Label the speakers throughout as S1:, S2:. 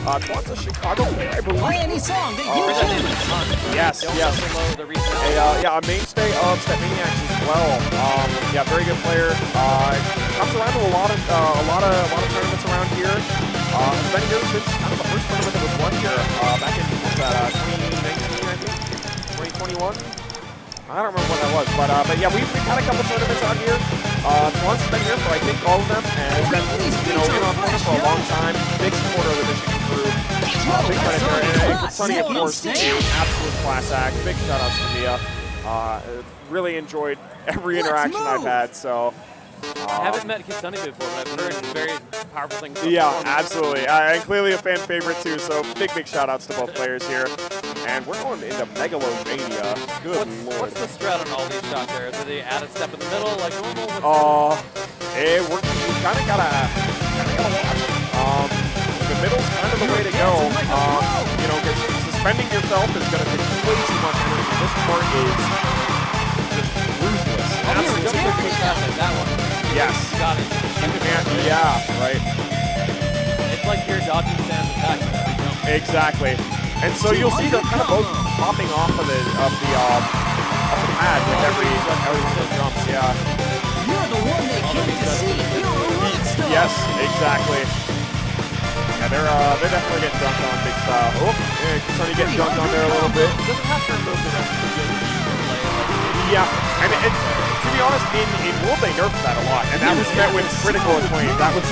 S1: Twans, a Chicago player, I believe.
S2: Play any song that you choose.
S1: Yes, yes. A mainstay of Stepmaniacs as well. Yeah, very good player. Comes around to a lot of tournaments around here. He's been here since kind of the first tournament that was won here back in 2019, I think, 2021. I don't remember when that was, but yeah, we've had a couple tournaments out here. Twans has been here for I think all of them, and has been in on tournament for a long time. Big supporter of the Michigan crew. Big credit there, and Kitsunny, of course, absolute class act. Big shout outs to Mia. Really enjoyed every interaction I've had. So.
S3: I haven't met Kitsunny before, but I've heard very powerful things.
S1: Yeah, absolutely. And clearly a fan favorite too, so big shout outs to both players here. And we're going into Megalovania. Good lord.
S3: What's the strat on all these shots there? Do they add a step in the middle like normal?
S1: You kind of gotta watch. The middle's kind of the way to go. You know, suspending yourself is gonna take way too much energy. This part is just ruthless.
S3: That one.
S1: Yes.
S3: Got it.
S1: Yeah, right.
S3: It's like you're dodging Sam's attack.
S1: Exactly. And so you'll see they're kind of both popping off of the pad with every jumps. Yeah.
S2: You're the one they came to see. You're a rockstar.
S1: Yes, exactly. Yeah, they're definitely getting dunked on big style. Oh, yeah, Kitsunny getting dunked on there a little bit.
S3: Doesn't have to remove the rest of the game.
S1: Yeah, and to be honest, in World they nerfed that a lot, and that was met with critical acclaim. That was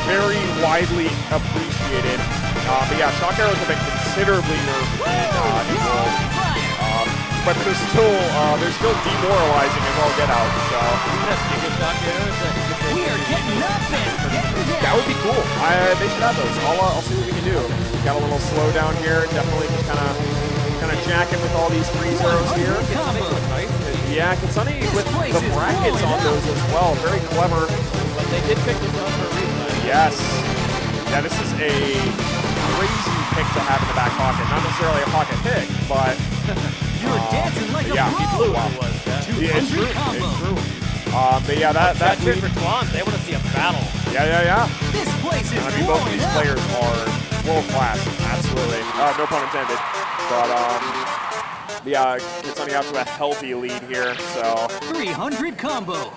S1: very widely appreciated. But yeah, shock arrows have been considerably nerfed in World, but they're still demoralizing as all get out. So
S2: We are getting up and
S1: that would be cool. They should have those. I'll see what we can do. Got a little slow down here. Definitely just kind of jacking with all these freeze arrows here. Yeah, Kitsunny with the brackets on those as well. Very clever.
S3: But they did pick this up for a reason.
S1: Yes. Yeah, this is a crazy pick to have in the back pocket. Not necessarily a pocket pick, but
S2: you're dancing like a
S3: pro.
S1: Yeah, it's true. It's true. But yeah, that
S3: lead for Twans, they want to see a battle.
S1: Yeah.
S2: This place is
S1: I mean, both of these players are world class. Absolutely. No pun intended. But yeah, Kitsunny out to a healthy lead here. So
S2: 300 combo.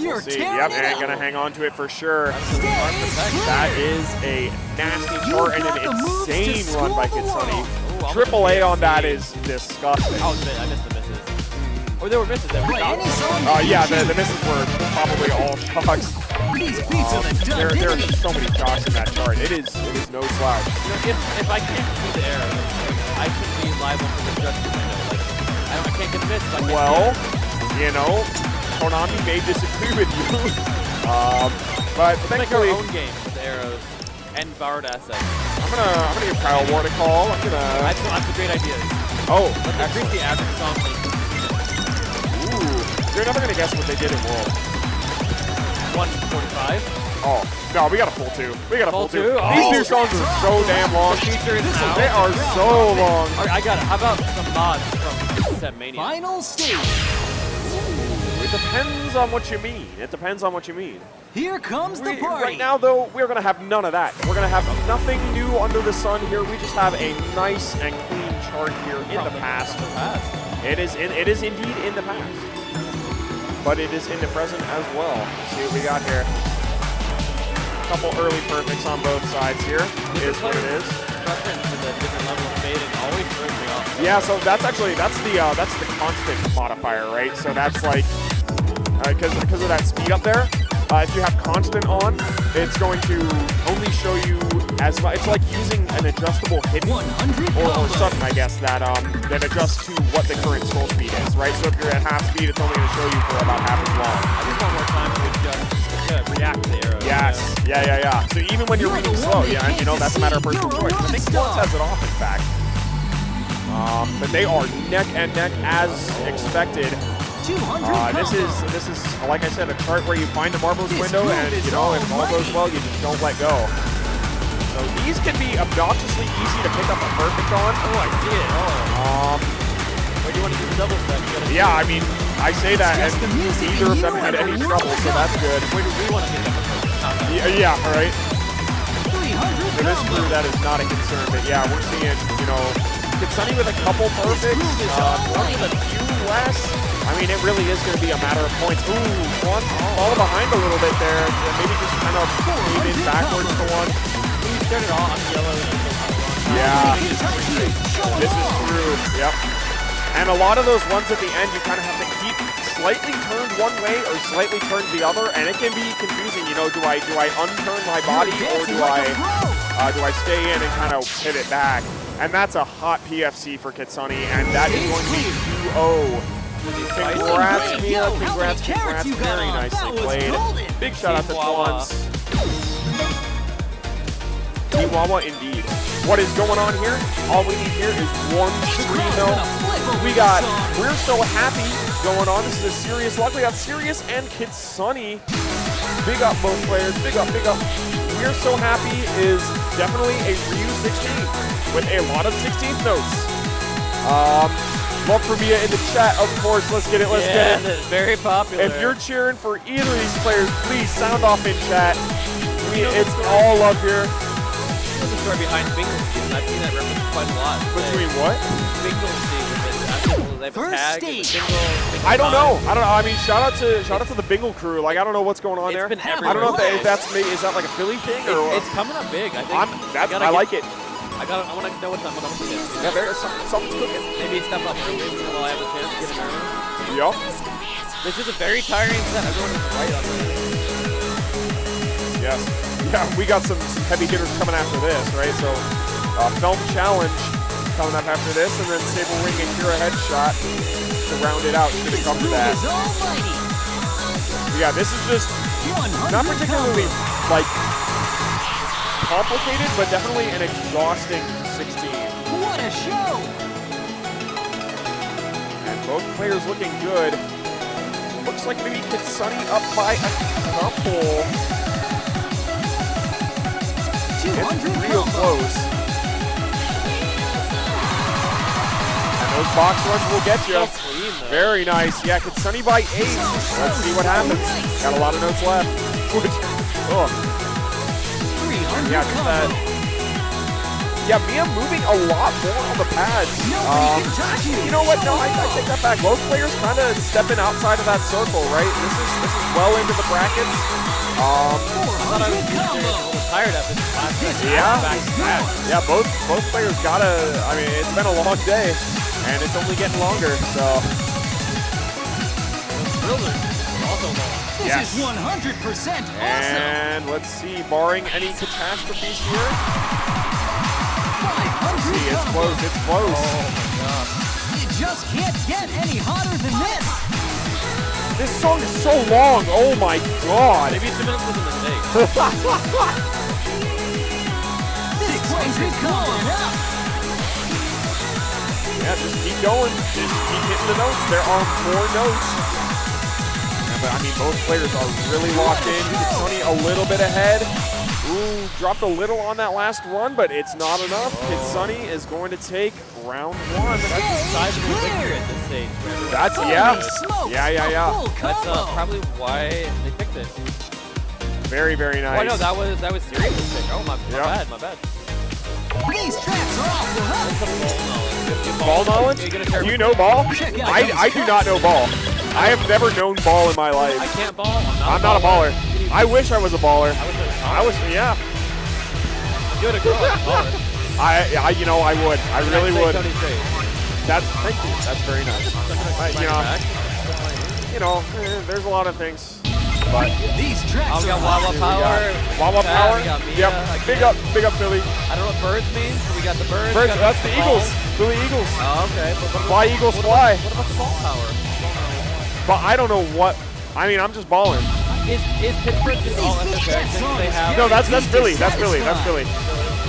S2: You're
S1: Yep, and gonna hang on to it for sure. That is a nasty short and an insane run by Kitsunny. Triple A on that is disgusting.
S3: I missed the misses. Or there were misses there.
S1: Yeah, the misses were probably all shocks. There are so many shocks in that chart. It is no slouch.
S3: You know, if I can't see the arrow, I should be liable for the judgment window. Like, I can't get missed.
S1: Well, you know, Konami may disagree with you. But thankfully,
S3: our own game with the arrows and borrowed assets.
S1: I'm gonna give Kyle Ward a call. I
S3: have some great ideas.
S1: Oh,
S3: let's increase the average song length.
S1: Ooh, you're never gonna guess what they did in World.
S3: 145.
S1: Oh no, we got a full 2. We got a full 2.
S3: Oh.
S1: These 2 songs are so damn long. They are so long.
S3: All right, I got it. How about some mods from Stepmania?
S2: Final stage.
S1: It depends on what you mean. It depends on what you mean.
S2: Here comes the party.
S1: Right now, though, we're going to have none of that. We're going to have nothing new under the sun here. We just have a nice and clean chart here in the past. It is indeed in the past. But it is in the present as well. Let's see what we got here. A couple early perfects on both sides here. Is what it is. Yeah, so that's the constant modifier, right? So that's like because of that speed up there. If you have constant on, it's going to only show you as much. It's like using an adjustable hidden or something, I guess, that adjusts to what the current scroll speed is, right? So if you're at half speed, it's only going to show you for about half as long.
S3: I just want more time to adjust to react to the arrows.
S1: Yes, yeah. So even when you're reading slow, yeah, you know, that's a matter of personal choice. I think Twans has it off, in fact. But they are neck and neck as expected. This is like I said, a chart where you find a marvelous window, and you know, if all goes well, you just don't let go. So these can be obnoxiously easy to pick up a perfect on.
S3: Oh, I see it. Well, you want to do the double step?
S1: Yeah, I mean, I say that, and neither of them had any trouble, so that's good.
S3: We want to pick up a perfect.
S1: Yeah, right. For this crew, that is not a concern. But yeah, we're seeing, you know, Kitsunny with a couple perfects, Twans with a few less. I mean, it really is going to be a matter of points. Ooh, Twans falling behind a little bit there. Maybe just kind of came in backwards to one.
S3: He started off on yellow.
S1: Yeah, this is true. Yep. And a lot of those ones at the end, you kind of have to keep slightly turned one way or slightly turned the other, and it can be confusing. You know, do I unturn my body or do I stay in and kind of pivot back? And that's a hot PFC for Kitsunny, and that is going to be 2-0. Congrats, Mia. Congrats. Very nicely played. Big shout out to Twans. Chihuahua indeed. What is going on here? All we need here is 1-3-0. We're so happy going on. This is a Sirius. Luckily, we got Sirius and Kitsunny. Big up both players. Big up. We're so happy is definitely a Ryu 16 with a lot of 16th notes. Love for Mia in the chat, of course. Let's get it.
S3: Get it. Very popular.
S1: If you're cheering for either of these players, please sound off in chat. It's all love here.
S3: There's a story behind Bingle Steve, and I've seen that reference quite a lot.
S1: Between what?
S3: Bingle Steve. They have a tag. Bingle
S1: I don't know. I mean, shout out to the Bingle crew. Like, I don't know what's going on there.
S3: Been
S1: I don't know if that's maybe, is that like a Philly thing or?
S3: It's coming up big. I think.
S1: I like it.
S3: I want to know what I'm going to get.
S1: Yeah, something's cooking.
S3: Maybe step up early while I have a chance to get in early.
S1: Yup.
S3: This is a very tiring set. Everyone is right on this.
S1: Yes. Yeah, we got some heavy hitters coming after this, right? So, Film Challenge coming up after this, and then Sable Ring and Kira Headshot to round it out. Should it come to that? Yeah, this is just not particularly, like, complicated, but definitely an exhausting 16.
S2: What a show!
S1: And both players looking good. Looks like maybe Kitsunny up by a couple. It's real close. And those box runs will get you.
S3: So clean,
S1: very nice. Yeah, Kitsunny by 8. Let's see what happens. Got a lot of notes left. Oh. Yeah, just that. Yeah, Mia moving a lot more on the pads. You know what? No, I take that back. Both players kind of stepping outside of that circle, right? This is well into the brackets.
S3: I thought I was a little tired after this last set.
S1: Yeah, both players gotta. I mean, it's been a long day, and it's only getting longer. So.
S3: Also long.
S2: This is 100% awesome.
S1: And let's see, barring any catastrophes here. Let's see, it's close. It's close.
S3: Oh my god.
S2: You just can't get any hotter than this.
S1: This song is so long. Oh my god.
S3: Maybe 2 minutes was a mistake.
S2: This place is going up.
S1: Yeah, just keep going. Just keep hitting the notes. There are more notes. But I mean, both players are really locked in. Kitsunny a little bit ahead. Ooh, dropped a little on that last run, but it's not enough. Kitsunny is going to take round 1.
S3: That's a sizable victory at this stage.
S1: That's, yeah.
S3: That's probably why they picked it.
S1: Very, very nice.
S3: Oh, no, that was Sirius' pick. Oh, my bad.
S2: These tracks are awful,
S1: Ball knowledge? Do you know ball? I do not know ball. I have never known ball in my life.
S3: I can't ball.
S1: I'm not a baller. I wish I was a baller. I
S3: You would have grown up a baller.
S1: I would. I really would. Thank you. That's very nice. There's a lot of things. But
S2: these tracks
S3: we got Wawa Power.
S1: Wawa Power.
S3: We got Mia,
S1: Yep. Big up Philly.
S3: I don't know what birds means, but we got the birds.
S1: That's the Eagles. Philly Eagles.
S3: Oh, okay. But
S1: Fly Eagles fly.
S3: What about the ball power?
S1: But I don't know what. I mean, I'm just balling.
S3: Is Pittsburgh just all FFX? They have.
S1: No, that's Philly. That's Philly.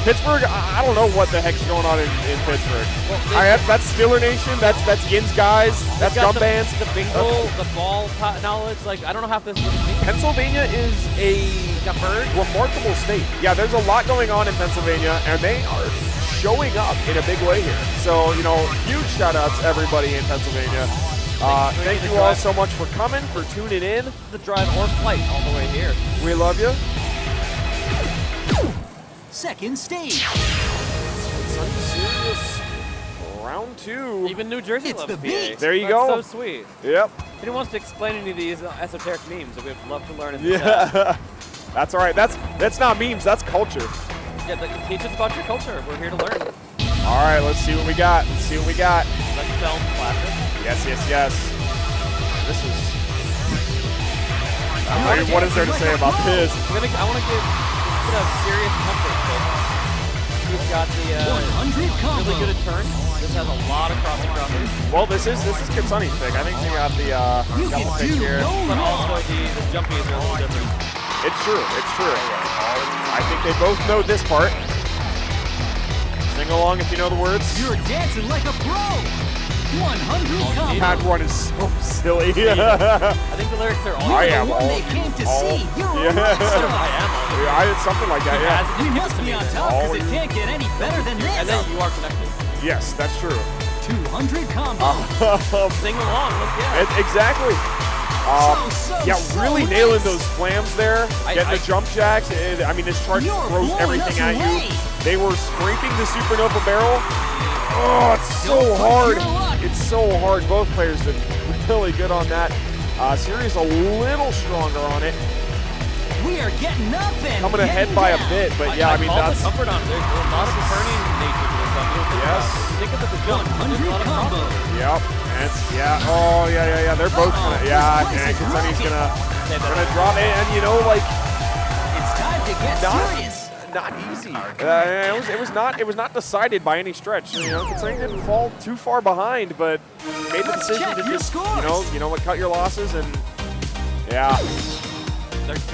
S1: Pittsburgh, I don't know what the heck's going on in Pittsburgh. Well, that's Steeler Nation. That's Yin's guys. That's Gum Bands.
S3: The bingo, the ball knowledge. Like, I don't know half this what it means.
S1: Pennsylvania is a remarkable state. Yeah, there's a lot going on in Pennsylvania, and they are showing up in a big way here. So, huge shout outs to everybody in Pennsylvania. Thank you all so much for coming, for tuning in.
S3: The drive or flight all the way here.
S1: We love you.
S2: second stage.
S1: Sunny Sirius, round 2.
S3: Even New Jersey
S2: It's
S3: loves
S2: the
S3: PA.
S2: beat.
S1: There you
S3: That's
S1: go.
S3: so sweet.
S1: Yep.
S3: If anyone wants to explain any of these esoteric memes, that we'd love to learn in the chat.
S1: Yeah. That's all right. That's not memes. That's culture.
S3: Yeah, teach us about your culture. We're here to learn.
S1: All right. Let's see what we got. Let's see what we got.
S3: Let's film classic.
S1: Yes, yes, yes. This is. I mean, what is there to say about this?
S3: I want to give a bit of serious comfort to He's got the
S2: 100 combo.
S3: really good at turns. This has a lot of crossing crossers.
S1: Well, this is Kitsunny's pick. I think he got the pick here.
S3: But also the jumpies are a little different.
S1: It's true. It's true. I think they both know this part. Sing along if you know the words.
S2: You're dancing like a pro. 100 combo.
S1: That one is so silly.
S3: I think the lyrics are all.
S1: I am
S2: the one
S1: all.
S2: they came to see. You're
S1: Yeah.
S2: a rockstar.
S3: I am.
S1: Yeah, it's something like that. Yeah.
S2: We must be on top because it can't get any better than this.
S3: And then you are connected.
S1: Yes, that's true.
S2: 200 combo.
S3: Sing along. Let's get it.
S1: Exactly. Yeah, really nailing those flams there, getting the jump jacks. I mean, this chart
S2: You're
S1: throws
S2: blowing
S1: everything
S2: us
S1: at
S2: away.
S1: you. They were scraping the supernova barrel. Oh, it's so
S2: Don't
S1: hard.
S2: push your luck.
S1: It's so hard. Both players did really good on that. Sirius a little stronger on it.
S2: We are getting up and
S1: Coming ahead by a bit, but yeah, I mean,
S3: call
S1: that's.
S3: the comfort on it. There's a lot of turning nature to this.
S1: Yes.
S3: Think of it the jump. There's a lot of
S2: combo.
S3: crossing.
S1: Yep. And it's, yeah. Oh, yeah. They're both gonna. Yeah, and Kitsunny's gonna drop it. And you know, like.
S2: It's time to get serious.
S1: Not easy. It was not decided by any stretch. You know, Kitsunny didn't fall too far behind, but made the decision
S2: check
S1: to
S2: your
S1: just
S2: scores.
S1: you know what, cut your losses, and yeah,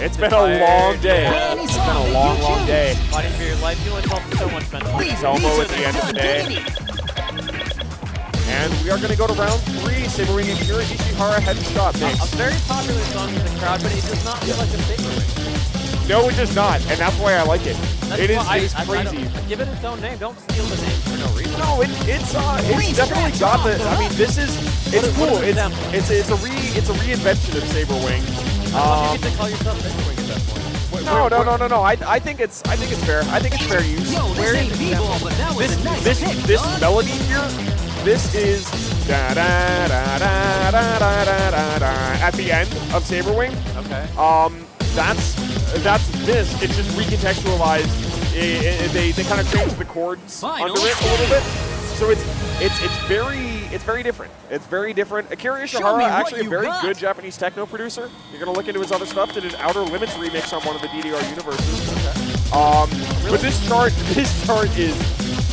S1: it's been a
S3: tired.
S1: long day.
S2: Yeah.
S1: It's been a long day.
S3: Fighting for your life. You only felt so much mentally.
S2: These
S1: Elmo
S2: are
S1: at the end of the day.
S2: done.
S1: And we are going to go to round 3. Saber Wing and Kira Ishihara headshot
S3: A
S1: mix.
S3: very popular song in the crowd, but it does not feel like a Saber Wing.
S1: No, it does not, and that's why I like it. It is
S3: I
S1: crazy.
S3: give it its own name. Don't steal the name for no reason.
S1: No, it's definitely got the. I mean, it's cool. It's a reinvention of Saber Wing.
S3: You get to call yourself Saber Wing at that point.
S1: No. I think it's fair. I think it's fair use.
S2: Yo, this ain't b-ball, but that was a nice pick,
S1: This
S2: dog.
S1: melody here, this is da da da da da da da da at the end of Saber Wing.
S3: Okay.
S1: That's this. It's just recontextualized. They kind of changed the chords
S2: Final
S1: under it a little bit. So it's very different. It's very different. Akira
S2: Show me
S1: Ishihara,
S2: what
S1: actually a
S2: you
S1: very
S2: got.
S1: good Japanese techno producer. You're gonna look into his other stuff. Did an Outer Limits remix on one of the DDR universes. But this chart is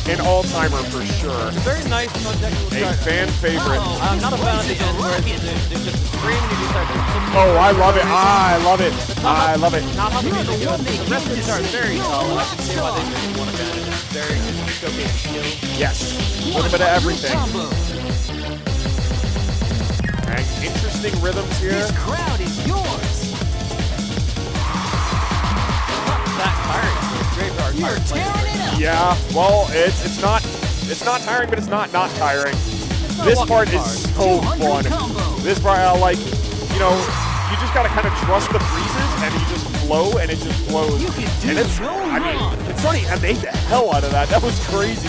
S1: an all-timer for sure.
S3: It's a very nice, non-technical
S1: A
S3: chart.
S1: fan favorite.
S3: I'm not a fan of the end where there's just a scream and you just start to
S1: Oh, I love it. I love it. I love it.
S3: Not how the
S2: You're the
S3: music
S2: one
S3: goes.
S2: they
S3: The rest of
S2: came
S3: the
S2: to
S3: chart is
S2: see.
S3: very
S2: You're
S3: solid. I
S2: a
S3: can see why they
S2: rockstar.
S3: really want to ban it. It's very good. Showcase skills.
S1: Yes. A little bit of everything.
S2: Combo.
S1: And interesting rhythms here.
S2: This crowd is yours.
S3: That tiring. Graveyard
S2: You're
S3: tired.
S2: tearing it up.
S1: Yeah, well, it's not tiring, but it's not tiring.
S3: not
S1: This
S3: walking
S1: part is
S3: hard.
S1: so
S2: 200
S1: fun.
S2: combo.
S1: This part, you just gotta kind of trust the breezes, and you just flow, and it just flows.
S2: You can do
S1: and it's,
S2: no
S1: I mean,
S2: wrong.
S1: it's funny. I made the hell out of that. That was crazy.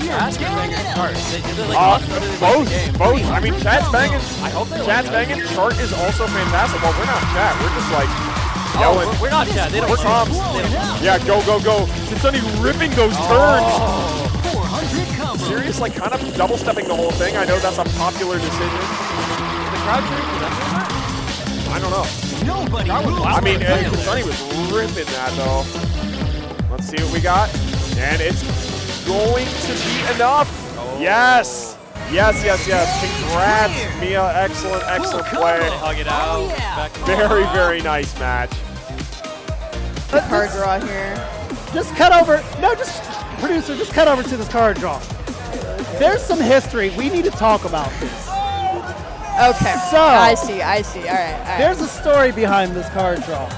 S3: Chad's banging chart. They did it like
S1: Both. I mean, Chad's banging.
S3: I hope they
S1: Chad's
S3: like
S1: banging. Chart is also fantastic. Well, we're not Chad. We're just like
S3: Oh,
S1: yelling.
S3: we're not Chad. They don't
S1: We're
S3: want
S1: Toms.
S3: They don't want
S1: Yeah, go. Kitsunny ripping those turns.
S2: 400 combo.
S1: Sirius like kind of double stepping the whole thing. I know that's a popular decision.
S3: the crowd cheering for that.
S1: I don't know.
S2: Nobody moves.
S1: I mean,
S2: the playlist.
S1: Kitsunny was ripping that though. Let's see what we got. And it's going to be enough. Yes. Congrats, Mia. Excellent play.
S3: They hug it out.
S2: Oh, yeah.
S3: Back
S1: Very nice match.
S4: The card draw here.
S5: Just cut over. No, producer, just cut over to this card draw. There's some history. We need to talk about this.
S4: Okay.
S5: So-
S4: I see. All right.
S5: There's a story behind this card draw.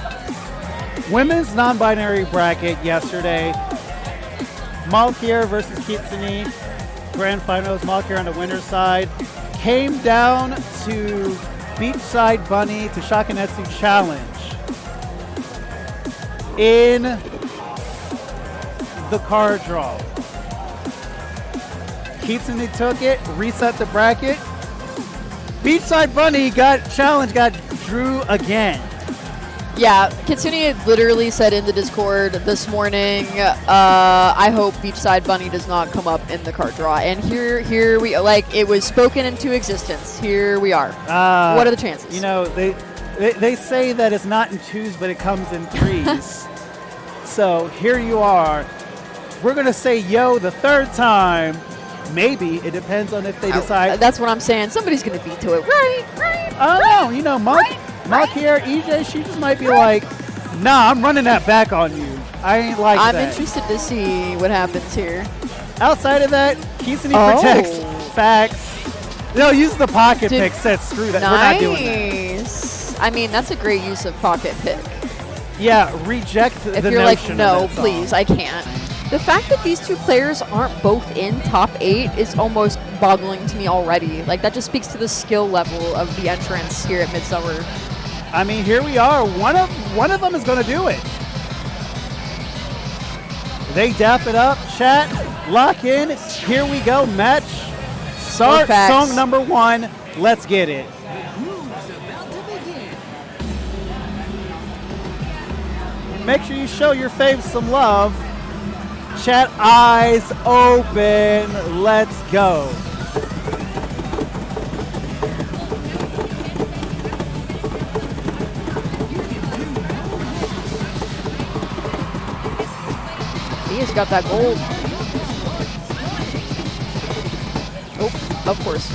S5: Women's non-binary bracket yesterday. Malkier versus Kitsunny. Grand finals, Malkier on the winner's side. Came down to Beachside Bunny to Shakinetsu challenge in the card draw. Kitsunny took it, reset the bracket. Beachside Bunny got drew again.
S4: Yeah, Kitsunny had literally said in the Discord this morning, I hope Beachside Bunny does not come up in the card draw. And here we, like, it was spoken into existence. Here we are. What are the chances?
S5: You know, they say that it's not in twos, but it comes in threes. So here you are. We're going to say yo the third time. Maybe. It depends on if they decide.
S4: That's what I'm saying. Somebody's going to veto it. Right.
S5: I don't know. You know, Malkier, EJ, she just might be like, nah, I'm running that back on you. I ain't like that.
S4: I'm interested to see what happens here.
S5: Outside of that, Kitsunny protects facts. No, use the pocket pick. Says screw that.
S4: Nice.
S5: We're not doing that.
S4: I mean, that's a great use of pocket pick.
S5: Yeah, reject the notion.
S4: If you're like,
S5: of
S4: no,
S5: that song.
S4: please, I can't. The fact that these two players aren't both in top 8 is almost boggling to me already. Like, that just speaks to the skill level of the entrants here at Midsummer.
S5: I mean, here we are. One of them is going to do it. They dap it up. Chat, lock in. Here we go. Match. Start song number 1. Let's get it. Make sure you show your faves some love. Chat, eyes open. Let's go.
S4: He's got that gold. Oh, of course.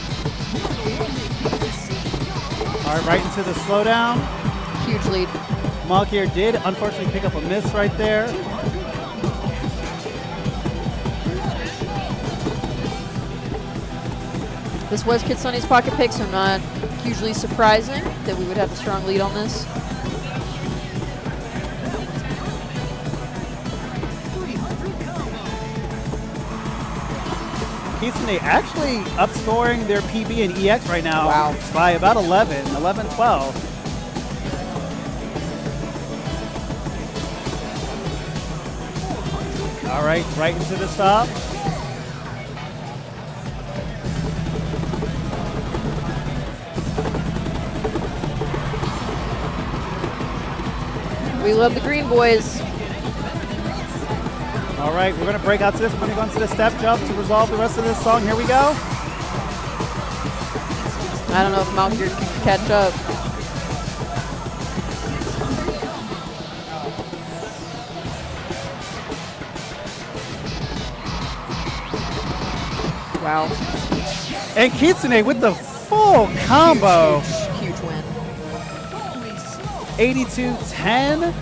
S5: All right, right into the slowdown.
S4: Huge lead.
S5: Malkier did unfortunately pick up a miss right there.
S4: This was Kitsunny's pocket pick, so not hugely surprising that we would have a strong lead on this.
S5: Kitsunny actually upscoring their PB and EX right now by about 11, 12. All right, right into the stop.
S4: We love the green boys.
S5: All right, we're going to break out to this. We're going to go into the step jump to resolve the rest of this song. Here we go.
S4: I don't know if Malkier can catch up. Wow.
S5: And Kitsunny with the full combo.
S4: Huge win.
S5: 82-10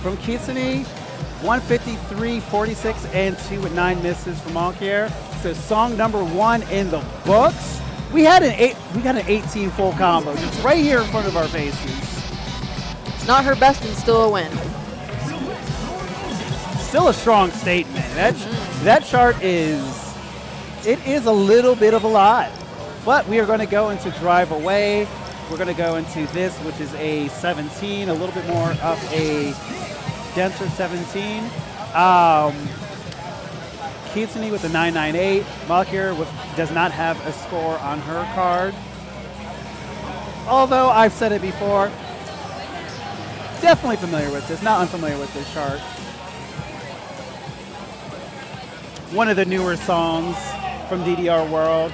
S5: from Kitsunny. 153, 46, and 2 with 9 misses from Malkier. So song number 1 in the books. We got an 18 full combo just right here in front of our faces.
S4: It's not her best and still a win.
S5: Still a strong statement. That chart is a little bit of a lot. But we are going to go into Drive Away. We're going to go into this, which is a 17, a little bit more of a denser 17. Kitsunny with a 998. Malkier does not have a score on her card. Although I've said it before, definitely familiar with this, not unfamiliar with this chart. One of the newer songs from DDR World.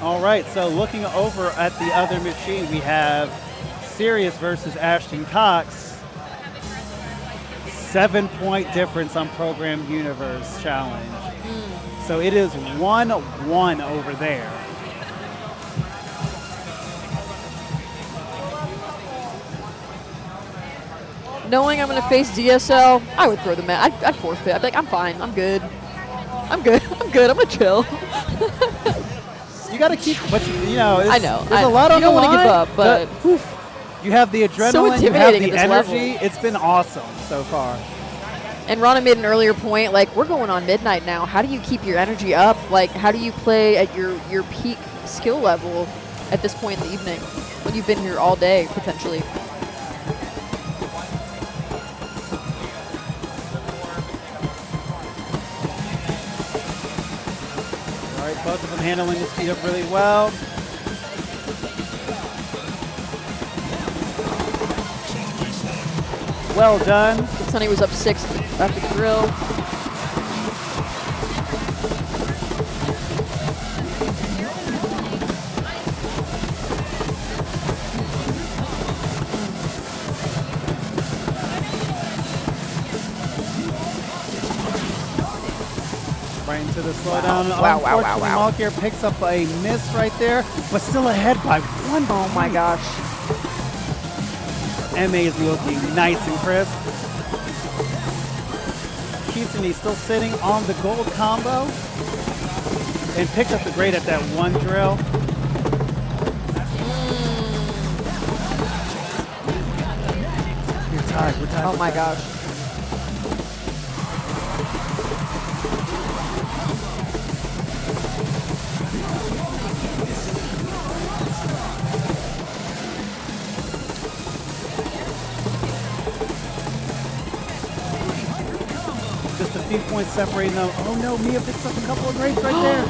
S5: All right, so looking over at the other machine, we have Sirius versus Ashton Cox. 7-point difference on Program Universe Challenge. So it is 1-1 over there.
S4: Knowing I'm going to face DSL, I would throw the mat. I'd forfeit. I'd be like, I'm fine. I'm good. I'm good. I'm good. I'm going to chill.
S5: You got to keep, but you know,
S4: I know.
S5: There's a lot on the line.
S4: You don't want to give up, but
S5: you have the adrenaline,
S4: so
S5: you have
S4: intimidating
S5: the
S4: at this
S5: energy.
S4: level.
S5: It's been awesome so far.
S4: And Rana made an earlier point, like, we're going on midnight now. How do you keep your energy up? Like, how do you play at your peak skill level at this point in the evening when you've been here all day, potentially?
S5: All right, both of them handling the speed up really well. Well done.
S4: Kitsunny was up 6 after the drill.
S5: Right into the slowdown.
S4: Wow,
S5: Unfortunately,
S4: wow.
S5: Malkier picks up a miss right there, but still ahead by 1.
S4: Oh my gosh.
S5: MA is looking nice and crisp. Kitsunny still sitting on the gold combo and picked up the grade at that 1 drill. We're tied.
S4: Oh my gosh.
S5: Just a few points separating them. Oh no, Mia picks up a couple of grades right there.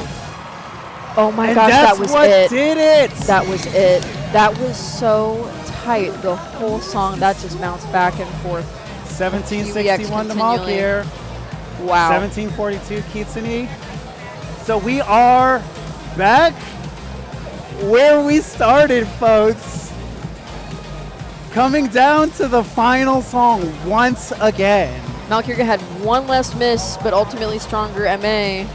S4: Oh my
S5: And
S4: gosh,
S5: that's
S4: that was
S5: what
S4: it.
S5: did it.
S4: That was it. That was so tight. The whole song, that just bounced back and forth.
S5: 1761 to
S4: continually.
S5: Malkier.
S4: Wow.
S5: 1742 Kitsunny. So we are back where we started, folks. Coming down to the final song once again.
S4: Malkier had one less miss, but ultimately stronger MA.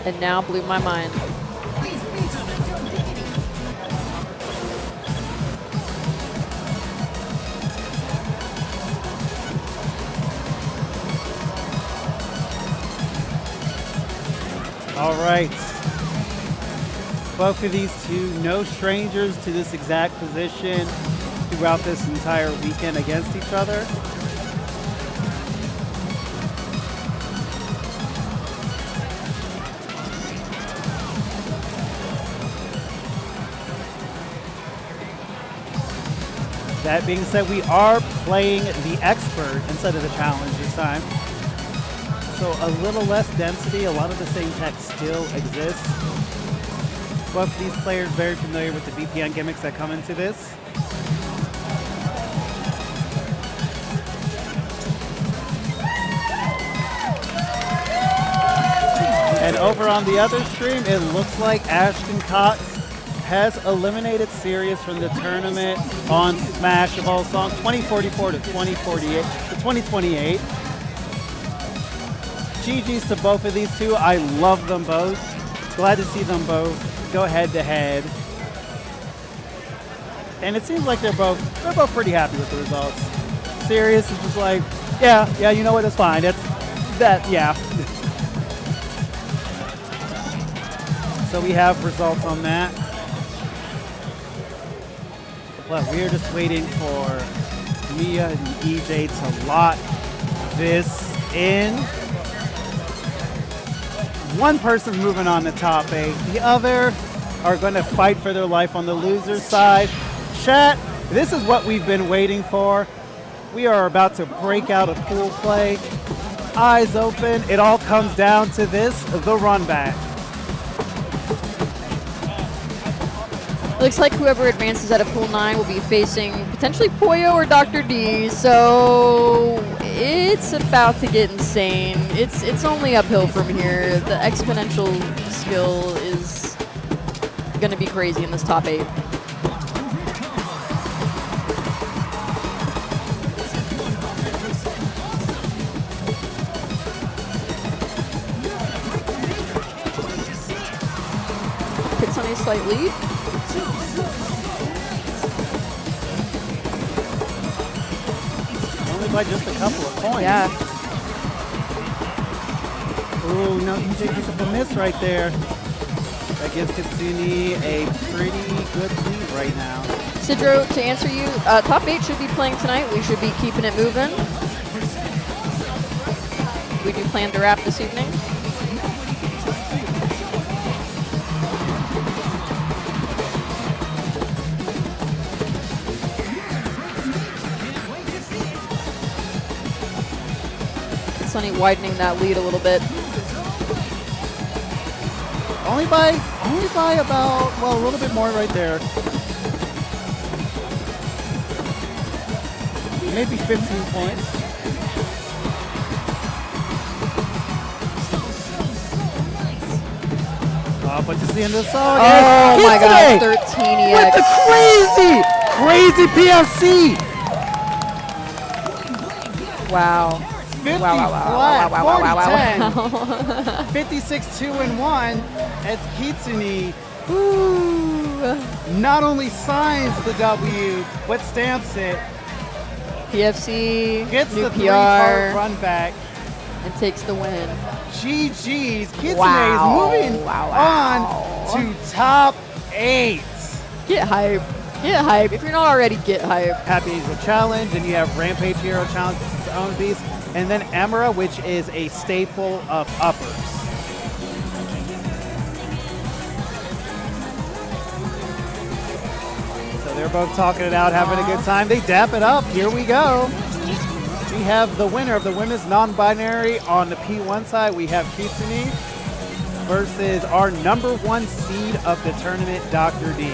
S4: And now blew my mind.
S5: All right. Both of these two, no strangers to this exact position throughout this entire weekend against each other. That being said, we are playing the expert instead of the challenge this time. So a little less density, a lot of the same tech still exists. Both of these players very familiar with the VPN gimmicks that come into this. And over on the other stream, it looks like Ashton Cox has eliminated Sirius from the tournament on Smash of all songs, 2044 to 2048 to 2028. GG's to both of these two. I love them both. Glad to see them both go head to head. And it seems like they're both pretty happy with the results. Sirius is just like, yeah, you know what, that's fine. Yeah. So we have results on that. Well, we're just waiting for Mia and EJ to lock this in. One person's moving on to top 8. The other are going to fight for their life on the loser side. Chat, this is what we've been waiting for. We are about to break out a pool play. Eyes open. It all comes down to this, the run back.
S4: Looks like whoever advances out of Pool 9 will be facing potentially Poyo or Dr. D, so it's about to get insane. It's only uphill from here. The exponential skill is going to be crazy in this top 8. Kitsunny slight lead.
S5: By just a couple of points.
S4: Yeah.
S5: Oh, no, EJ picks up a miss right there. That gives Kitsunny a pretty good lead right now.
S4: Sidro, to answer you, top 8 should be playing tonight. We should be keeping it moving. We do plan to wrap this evening. Kitsunny widening that lead a little bit.
S5: Only by about, well, a little bit more right there. Maybe 15 points. But this is the end of the song.
S4: Oh my
S5: Kitsunny
S4: god, 13 EX.
S5: with the crazy PFC.
S4: Wow.
S5: 50
S4: Wow,
S5: flat,
S4: wow, wow, wow,
S5: 40-10. 56-2-1 as Kitsunny
S4: Ooh.
S5: not only signs the W, but stamps it.
S4: PFC,
S5: Gets
S4: new
S5: the
S4: PR,
S5: three-part run back.
S4: and takes the win.
S5: GG's. Kitsunny
S4: Wow.
S5: is moving
S4: Wow.
S5: on to top 8.
S4: Get hype. Get hype. If you're not already, get hype.
S5: Happy Angel Challenge, and you have Rampage Hero Challenge, which is its own beast, and then Emera, which is a staple of uppers. So they're both talking it out, having a good time. They dap it up. Here we go. We have the winner of the women's non-binary on the P1 side. We have Kitsunny versus our #1 seed of the tournament, Dr. D.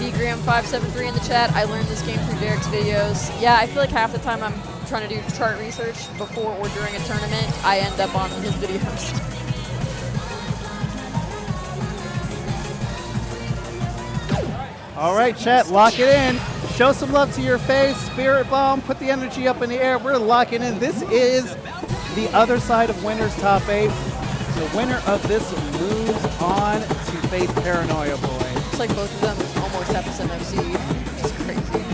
S4: DGram573 in the chat. I learned this game through Derek's videos. Yeah, I feel like half the time I'm trying to do chart research before or during a tournament, I end up on his videos.
S5: All right, chat, lock it in. Show some love to your face. Spirit Bomb, put the energy up in the air. We're locking in. This is the other side of winners top 8. The winner of this moves on to face Paranoia Boy.
S4: Looks like both of them almost have this MFC, which is crazy.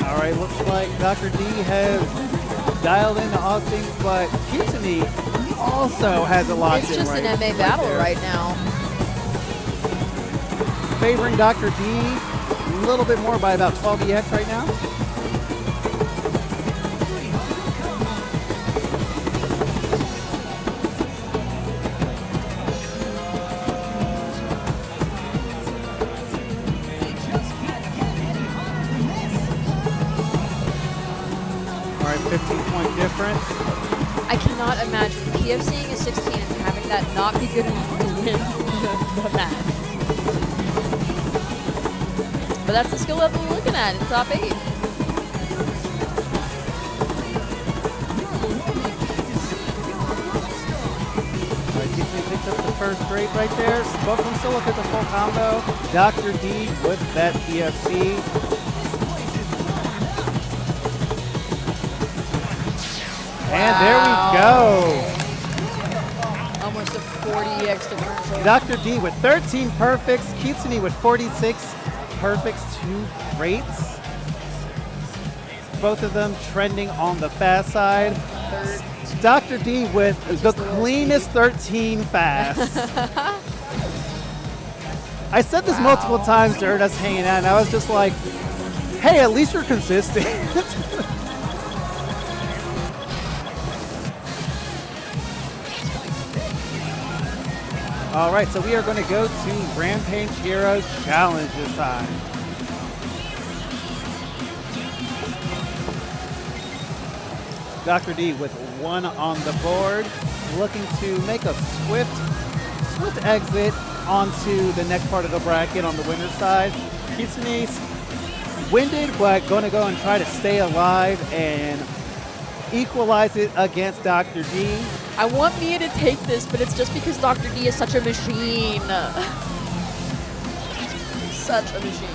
S5: All right, looks like Dr. D has dialed into Austin, but Kitsunny also has it locked
S4: It's
S5: in
S4: just
S5: right,
S4: an MA battle
S5: there.
S4: right now.
S5: Favoring Dr. D a little bit more by about 12 EX right now. All right, 15-point difference.
S4: I cannot imagine PFCing a 16 and having that not be good enough to win the match. But that's the skill level we're looking at in top 8.
S5: Kitsunny picks up the first grade right there. Both of them still look at the full combo. Dr. D with that PFC. And there we go.
S4: Almost a 40 EX differential.
S5: Dr. D with 13 perfects. Kitsunny with 46 perfects, 2 greats. Both of them trending on the fast side. Dr. D with the cleanest 13 fast. I said this multiple times during us hanging out, and I was just like, hey, at least you're consistent. All right, so we are going to go to Rampage Hero Challenge this time. Dr. D with 1 on the board, looking to make a swift exit onto the next part of the bracket on the winner's side. Kitsunny's winded, but going to go and try to stay alive and equalize it against Dr. D.
S4: I want Mia to take this, but it's just because Dr. D is such a machine. Such a machine.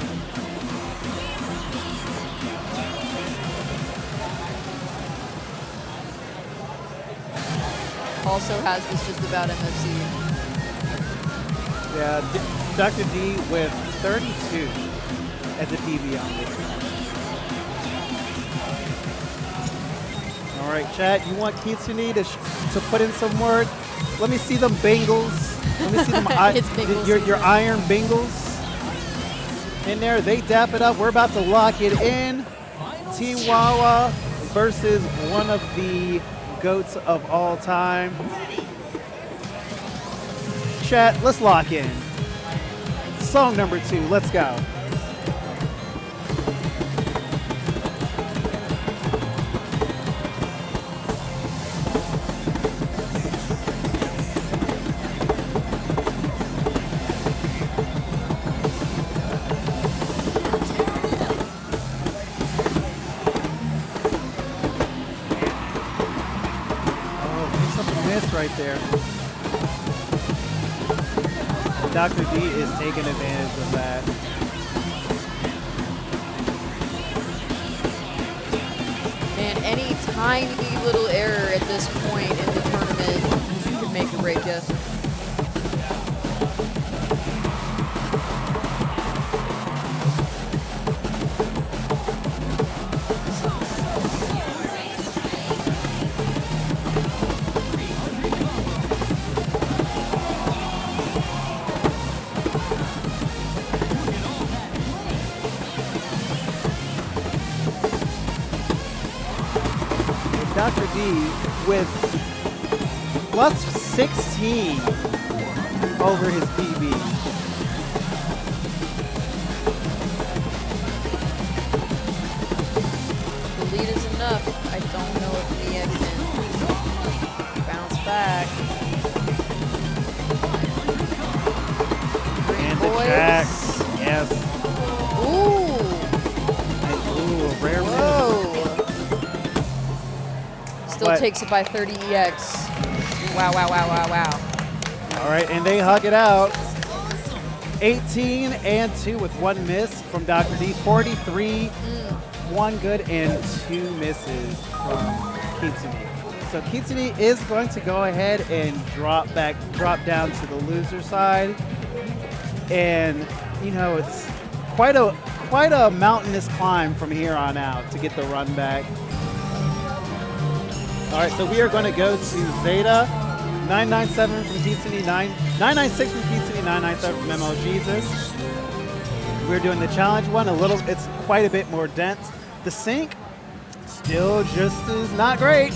S4: also has this just about MFC.
S5: Yeah, Dr. D with 32 as a PB on this one. All right, chat, you want Kitsunny to put in some work? Let me see them Bengals. Let me see them your iron Bengals in there. They dap it up. We're about to lock it in. Team Wawa versus one of the GOATs of all time. Chat, let's lock in. Song number 2, let's go. Right there. Dr. D is taking advantage of that.
S4: Man, any tiny little error at this point in the tournament could make or break you.
S5: Dr. D with plus 16 over his PB.
S4: The lead is enough. I don't know if Mia can bounce back.
S5: And the jack. Yes.
S4: Ooh.
S5: Ooh, a rare miss.
S4: Whoa. Still takes it by 30 EX. Wow, wow, wow, wow, wow.
S5: All right, and they hug it out. 18 and 2 with 1 miss from Dr. D. 43, 1 good and 2 misses from Kitsunny. So Kitsunny is going to go ahead and drop down to the loser side. And you know, it's quite a mountainous climb from here on out to get the run back. All right, so we are going to go to Zeta, 997 from Kitsunny, 996 from Kitsunny, 997 from MLGesus. We're doing the challenge one, it's quite a bit more dense. The sync, still just is not great.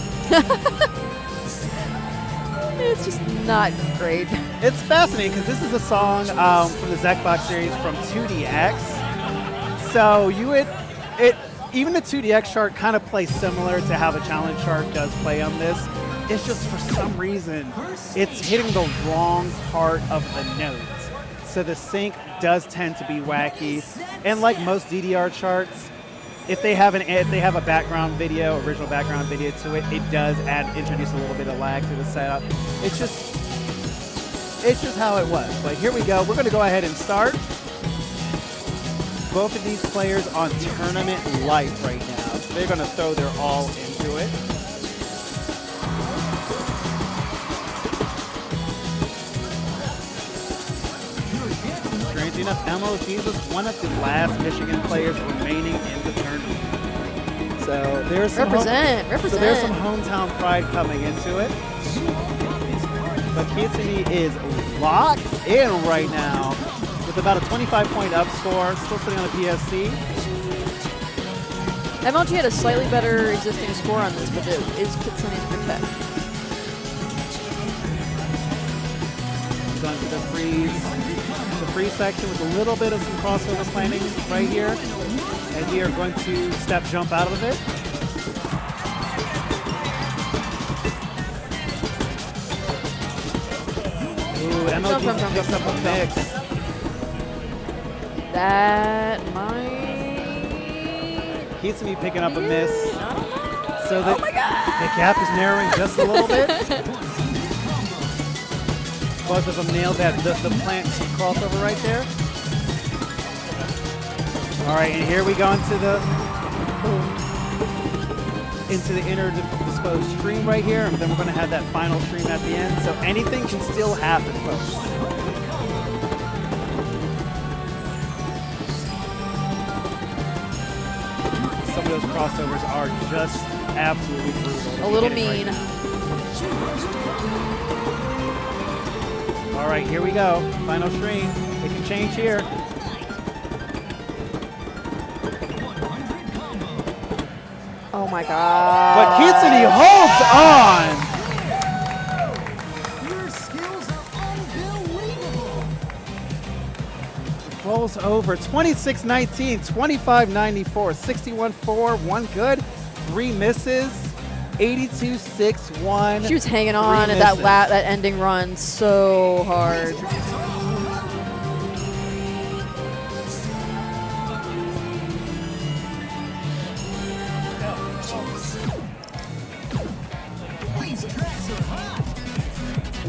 S4: It's just not great.
S5: It's fascinating because this is a song from the Zekbox series from 2DX. So even the 2DX chart kind of plays similar to how the challenge chart does play on this. It's just for some reason, it's hitting the wrong part of the notes. So the sync does tend to be wacky. And like most DDR charts, if they have a background video, original background video to it, it does introduce a little bit of lag to the setup. It's just how it was. But here we go. We're going to go ahead and start. Both of these players on tournament life right now. So they're going to throw their all into it. Strange enough, MLGesus, one of the last Michigan players remaining in the tournament. So there's some
S4: represent.
S5: So there's some hometown pride coming into it. But Kitsunny is locked in right now with about a 25-point up score, still sitting on the PSC.
S4: MLG had a slightly better existing score on this, but it is Kitsunny's protect.
S5: Going to the freeze section with a little bit of some crossover planning right here. And we are going to step jump out of it. Ooh, MLG picks up a mix.
S4: That might...
S5: Kitsunny picking up a miss. So the gap is narrowing just a little bit. Both of them nailed the plant crossover right there. All right, and here we go into the into the inner disposed stream right here, and then we're going to have that final stream at the end. So anything can still happen, folks. Some of those crossovers are just absolutely brutal.
S4: A little mean.
S5: Right. All right, here we go. Final stream. It can change here.
S4: Oh my god.
S5: But Kitsunny holds on.
S2: Your skills are unbelievable.
S5: Rolls over 26-19, 25-94, 61-4, 1 good, 3 misses, 82-6, 1.
S4: She was hanging on at that ending run so hard.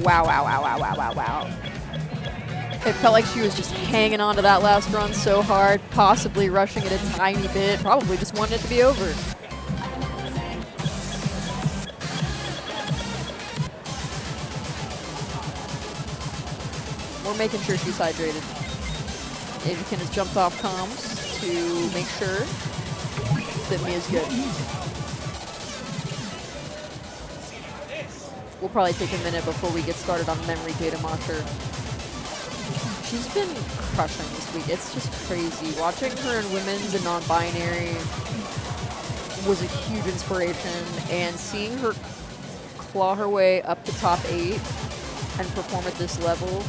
S4: Wow, wow, wow, wow, wow, wow, wow. It felt like she was just hanging on to that last run so hard, possibly rushing it a tiny bit, probably just wanted it to be over. We're making sure she's hydrated. Avikin has jumped off comms to make sure that Mia's good. We'll probably take a minute before we get started on memory data monitor. She's been crushing this week. It's just crazy. Watching her in women's and non-binary was a huge inspiration, and seeing her claw her way up to top 8 and perform at this level.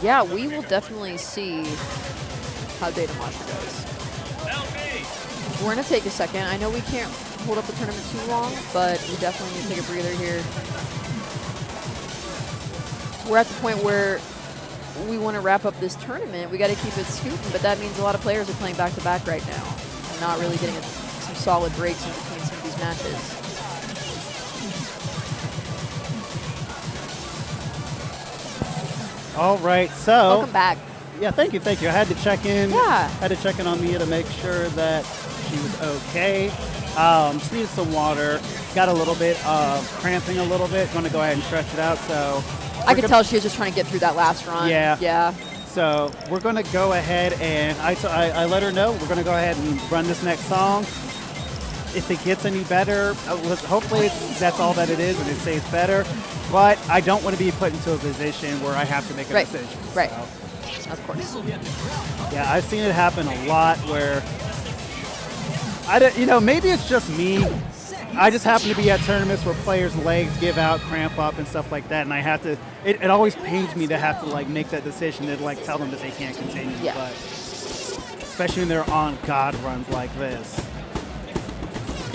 S4: Yeah, we will definitely see how Data Masha goes. We're going to take a second. I know we can't hold up the tournament too long, but we definitely need to take a breather here. We're at the point where we want to wrap up this tournament. We got to keep it scooting, but that means a lot of players are playing back-to-back right now and not really getting some solid breaks in between some of these matches.
S5: All right, so.
S4: Welcome back.
S5: Yeah, thank you. I had to check in.
S4: Yeah.
S5: Had to check in on Mia to make sure that she was okay. Just needed some water. Got a little bit of cramping a little bit. Going to go ahead and stretch it out. So
S4: I could tell she was just trying to get through that last run.
S5: Yeah.
S4: Yeah.
S5: So we're going to go ahead and I let her know we're going to go ahead and run this next song. If it gets any better, hopefully that's all that it is and it stays better. But I don't want to be put into a position where I have to make a decision.
S4: Right.
S5: So.
S4: Of course.
S5: Yeah, I've seen it happen a lot where maybe it's just me. I just happen to be at tournaments where players' legs give out, cramp up, and stuff like that, and I have to. It always pains me to have to make that decision to tell them that they can't continue.
S4: Yeah.
S5: But especially when they're on God runs like this.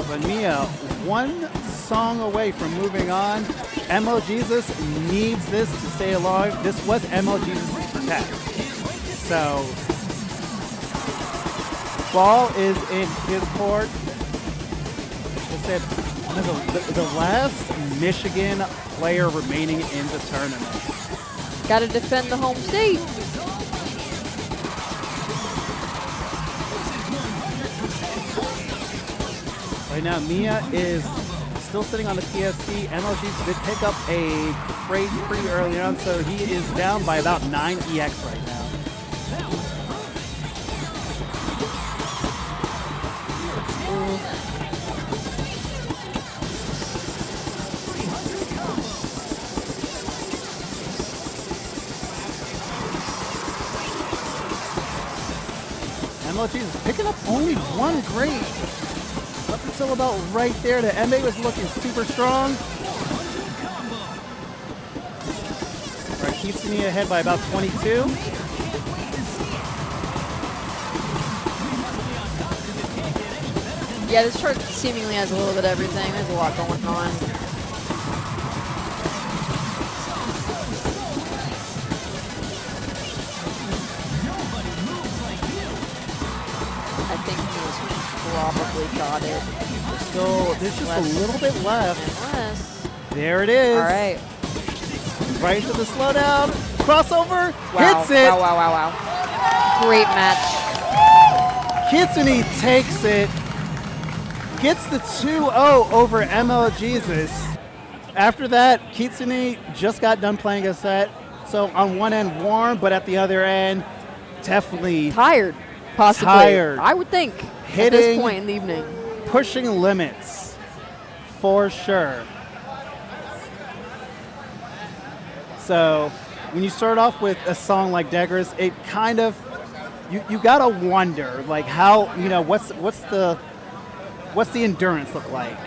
S5: But Mia, one song away from moving on. MLGesus needs this to stay alive. This was MLGesus' protect. So, ball is in his court. I said, the last Michigan player remaining in the tournament.
S4: Got to defend the home state.
S5: Right now, Mia is still sitting on the PSC. MLG did pick up a freight pretty early on, so he is down by about 9 EX right now. MLG is picking up only 1 grade. Up until about right there, the MA was looking super strong. All right, Kitsunny ahead by about 22.
S4: Yeah, this chart seemingly has a little bit of everything. There's a lot going on. probably got it.
S5: So there's just a little bit left.
S4: Unless.
S5: There it is.
S4: All right.
S5: Right to the slowdown. Crossover.
S4: Wow.
S5: Hits it.
S4: Wow. Great match.
S5: Kitsunny takes it. Gets the 2-0 over MLGesus. After that, Kitsunny just got done playing a set. So on one end warm, but at the other end, definitely
S4: Tired, possibly.
S5: Tired.
S4: I would think
S5: Hitting,
S4: at this point in the evening.
S5: pushing limits for sure. So when you start off with a song like Deggers, it kind of, you gotta wonder, like how, what's the endurance look like?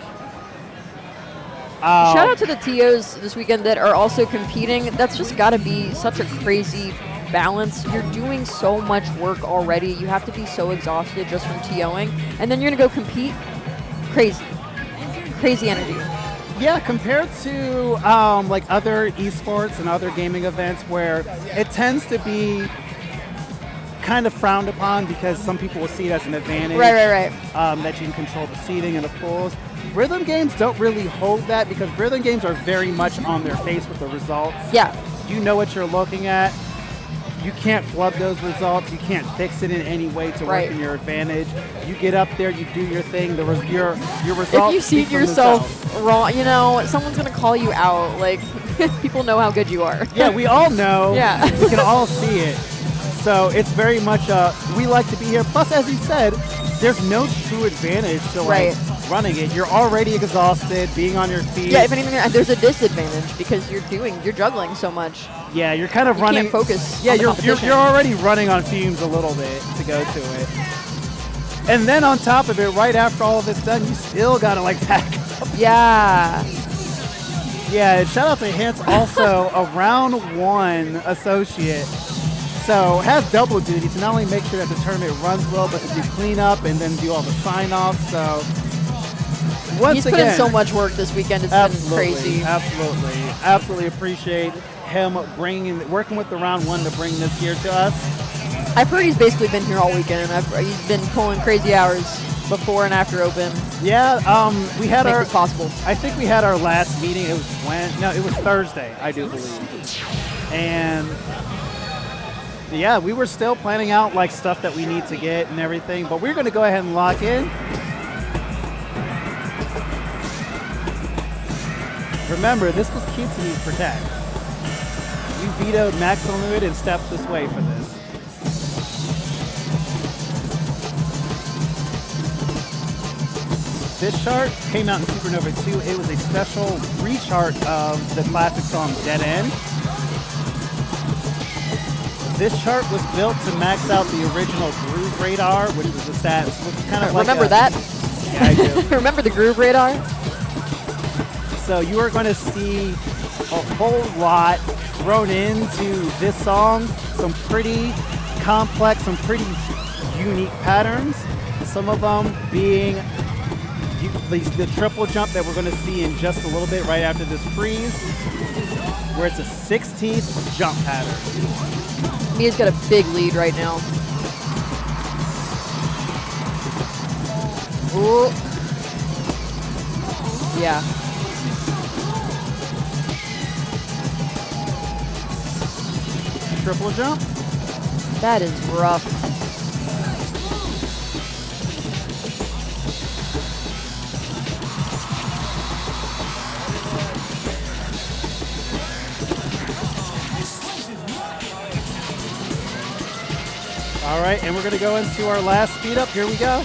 S4: Shout out to the TOs this weekend that are also competing. That's just got to be such a crazy balance. You're doing so much work already. You have to be so exhausted just from TOing. And then you're going to go compete. Crazy energy.
S5: Yeah, compared to like other esports and other gaming events where it tends to be kind of frowned upon because some people will see it as an advantage.
S4: Right.
S5: That you can control the seating and the pools. Rhythm games don't really hold that because rhythm games are very much on their face with the results.
S4: Yeah.
S5: You know what you're looking at. You can't flub those results. You can't fix it in any way to work in your advantage. You get up there, you do your thing. Your results.
S4: If you see
S5: speak for
S4: yourself
S5: themselves.
S4: wrong, someone's going to call you out. Like, people know how good you are.
S5: Yeah, we all know.
S4: Yeah.
S5: We can all see it. So it's very much we like to be here. Plus, as you said, there's no true advantage to running it. You're already exhausted, being on your feet.
S4: Yeah, if anything, there's a disadvantage because you're juggling so much.
S5: Yeah, you're kind of
S4: You
S5: running.
S4: can't focus.
S5: Yeah,
S4: on the
S5: you're
S4: competition.
S5: already running on fumes a little bit to go to it. And then on top of it, right after all of it's done, you still gotta pack up.
S4: Yeah.
S5: Yeah, and shout out to Hintz, also a round 1 associate. So has double duty to not only make sure that the tournament runs well, but to do cleanup and then do all the sign-offs. So once
S4: He's
S5: again,
S4: put in so much work this weekend. It's been crazy.
S5: Absolutely appreciate him working with the round 1 to bring this here to us.
S4: I've heard he's basically been here all weekend. He's been pulling crazy hours before and after Open.
S5: Yeah, we had
S4: Make this possible.
S5: I think we had our last meeting. It was Thursday, I do believe. And yeah, we were still planning out stuff that we need to get and everything, but we're going to go ahead and lock in. Remember, this was Kitsunny's Protect. You vetoed Max Unlimited and stepped this way for this. This chart came out in Supernova 2. It was a special rechart of the classic song Dead End. This chart was built to max out the original Groove Radar, which was a stat. Kind of
S4: Remember that?
S5: Yeah, I do.
S4: Remember the Groove Radar?
S5: So you are going to see a whole lot thrown into this song. Some pretty complex, some pretty unique patterns. Some of them being the triple jump that we're going to see in just a little bit right after this freeze, where it's a 16th jump pattern.
S4: Mia's got a big lead right now. Ooh. Yeah.
S5: Triple jump.
S4: That is rough.
S5: All right, and we're going to go into our last speed up. Here we go.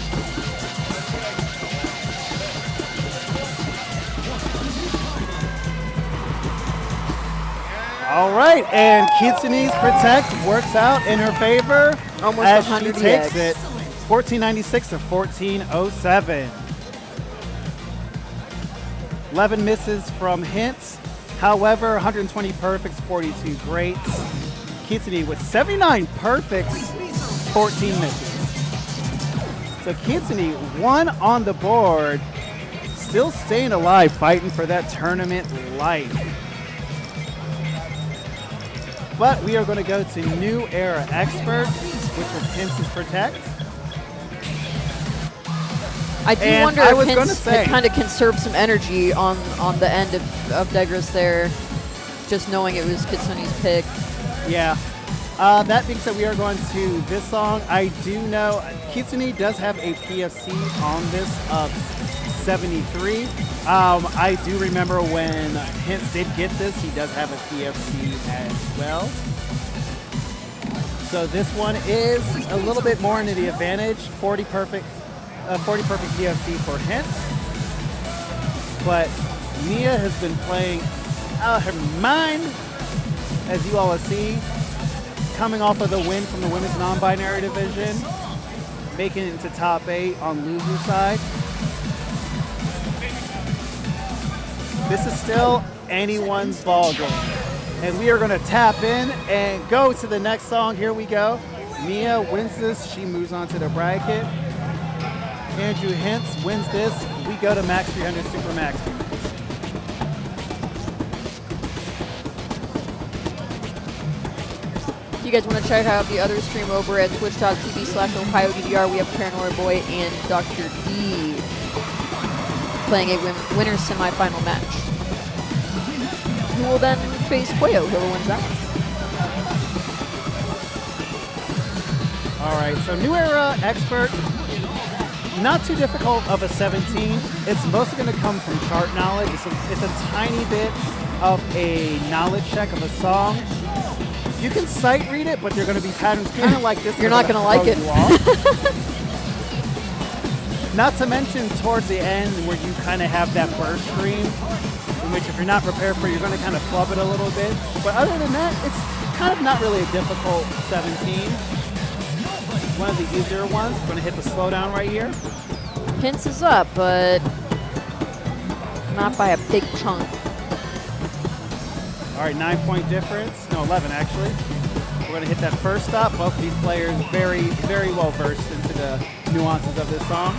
S5: All right, and Kitsunny's Protect works out in her favor.
S4: Almost
S5: as she
S4: 100
S5: takes
S4: EX.
S5: it 1496 to 1407. 11 misses from Hintz. However, 120 perfects, 42 greats. Kitsunny with 79 perfects, 14 misses. So Kitsunny, 1 on the board, still staying alive, fighting for that tournament life. But we are going to go to New Era Expert, which was Hintz's Protect.
S4: I do
S5: And
S4: wonder
S5: I
S4: if
S5: was gonna
S4: Hintz
S5: say-
S4: had kind of conserved some energy on the end of Degras there, just knowing it was Kitsunny's pick.
S5: Yeah. That being said, we are going to this song. I do know Kitsunny does have a PFC on this of 73. I do remember when Hintz did get this, he does have a PFC as well. So this one is a little bit more into the advantage. 40 perfect PFC for Hintz. But Mia has been playing out her mind, as you all will see, coming off of the win from the women's non-binary division, making it into top 8 on loser side. This is still anyone's ball game. And we are going to tap in and go to the next song. Here we go. Mia wins this. She moves on to the bracket. Andrew Hintz wins this. We go to Max 300 Super Max.
S4: If you guys want to check out the other stream over at twitch.tv/OhioDDR, we have Paranoid Boy and Dr. D playing a winner's semifinal match. Who will then face Puyo, whoever wins that.
S5: All right, so New Era Expert, not too difficult of a 17. It's mostly going to come from chart knowledge. It's a tiny bit of a knowledge check of a song. You can sight read it, but there are going to be patterns kind of like this.
S4: You're not going to like it.
S5: Not to mention towards the end where you kind of have that burst stream, in which if you're not prepared for, you're going to kind of flub it a little bit. But other than that, it's kind of not really a difficult 17. One of the easier ones. Going to hit the slowdown right here.
S4: Hintz is up, but not by a big chunk.
S5: All right, 9-point difference. No, 11 actually. We're going to hit that first stop. Both of these players very, very well versed into the nuances of this song.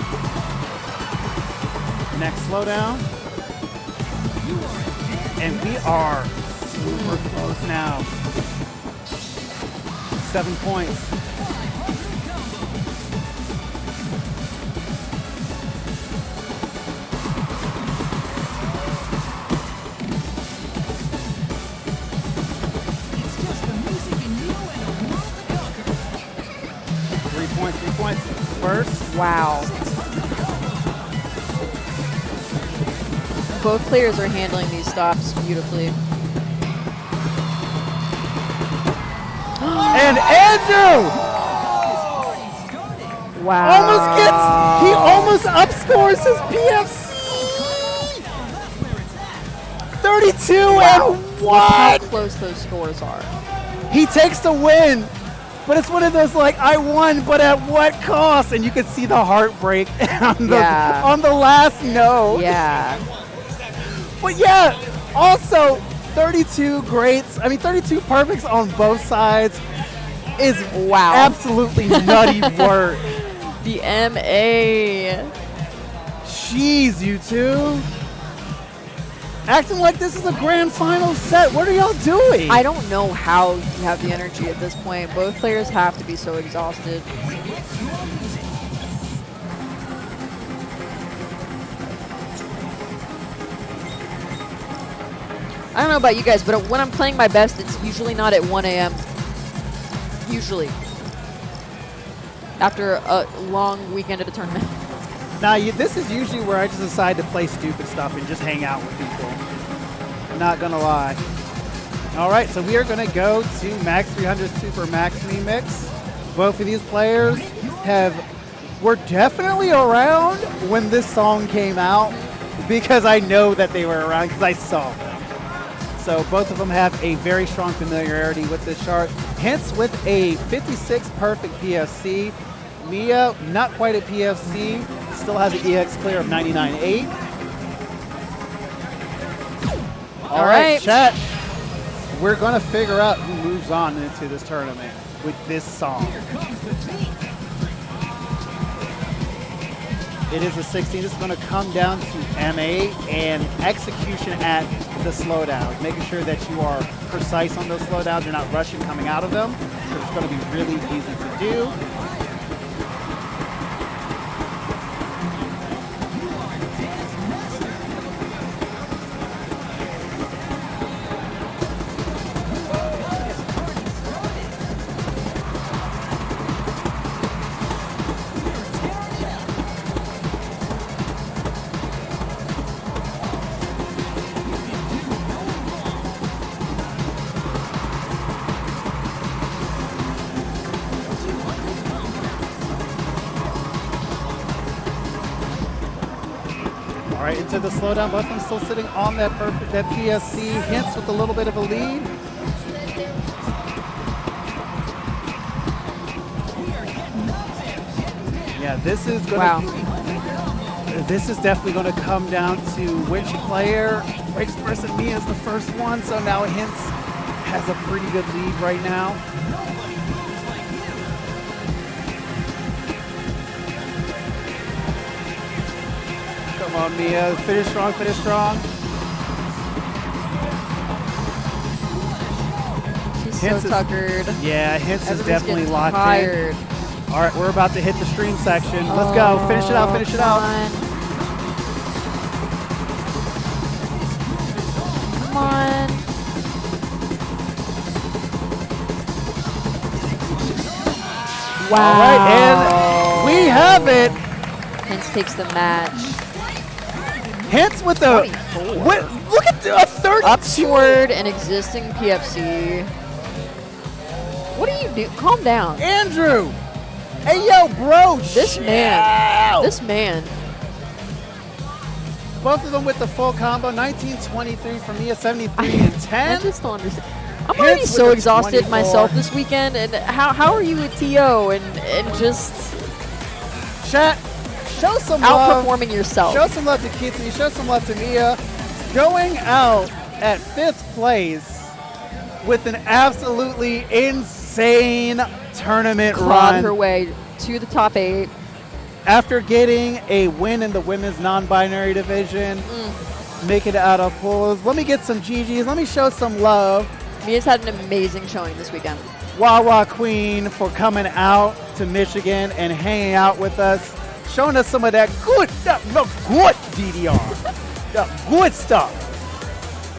S5: Next slowdown. And we are super close now. 7 points. First.
S4: Wow. Both players are handling these stops beautifully.
S5: And Andrew!
S4: Wow.
S5: He almost upscores his PFC! 32 and 1!
S4: Look how close those scores are.
S5: He takes the win, but it's one of those like, I won, but at what cost? And you can see the heartbreak on the last note.
S4: Yeah.
S5: But yeah, also 32 greats, 32 perfects on both sides is absolutely nutty work.
S4: The MA.
S5: Jeez, you two. Acting like this is a grand final set. What are y'all doing?
S4: I don't know how you have the energy at this point. Both players have to be so exhausted. I don't know about you guys, but when I'm playing my best, it's usually not at 1 a.m. Usually. After a long weekend at a tournament.
S5: Now, this is usually where I just decide to play stupid stuff and just hang out with people. I'm not going to lie. All right, so we are going to go to Max 300 Super Max Remix. Both of these players were definitely around when this song came out because I know that they were around because I saw them. So both of them have a very strong familiarity with this chart. Hintz with a 56 perfect PFC. Mia, not quite a PFC, still has an EX clear of 99.8. All right, chat. We're going to figure out who moves on into this tournament with this song. It is a 16. This is going to come down to MA and execution at the slowdowns, making sure that you are precise on those slowdowns. You're not rushing coming out of them. So it's going to be really easy to do. into the slowdown. Both of them still sitting on that PSC. Hintz with a little bit of a lead. Yeah, this is going to This is definitely going to come down to which player breaks first, and Mia is the first one. So now Hintz has a pretty good lead right now. Come on, Mia. Finish strong, finish strong.
S4: She's
S5: Hintz
S4: so tuckered.
S5: Yeah, Hintz is
S4: Everybody's
S5: definitely
S4: getting
S5: locked
S4: tired.
S5: in. All right, we're about to hit the stream section. Let's go. Finish it out, finish it out.
S4: Come on. Wow.
S5: All right, and we have it.
S4: Hintz takes the match.
S5: Hintz with the look at the 32.
S4: Upward and existing PFC. What do you do? Calm down.
S5: Andrew. Hey, yo, bro.
S4: This man. This man.
S5: Both of them with the full combo. 19-23 for Mia, 73 and 10.
S4: I just don't understand. I'm already so exhausted myself this weekend, and how are you with TO and just
S5: chat? Show some love.
S4: Outperforming yourself.
S5: Show some love to Kitsunny. Show some love to Mia. Going out at 5th place with an absolutely insane tournament
S4: clawed
S5: run.
S4: her way to the top 8.
S5: After getting a win in the women's non-binary division, make it out of pools. Let me get some GGs. Let me show some love.
S4: Mia's had an amazing showing this weekend.
S5: Wawa Queen for coming out to Michigan and hanging out with us, showing us some of that good DDR, the good stuff.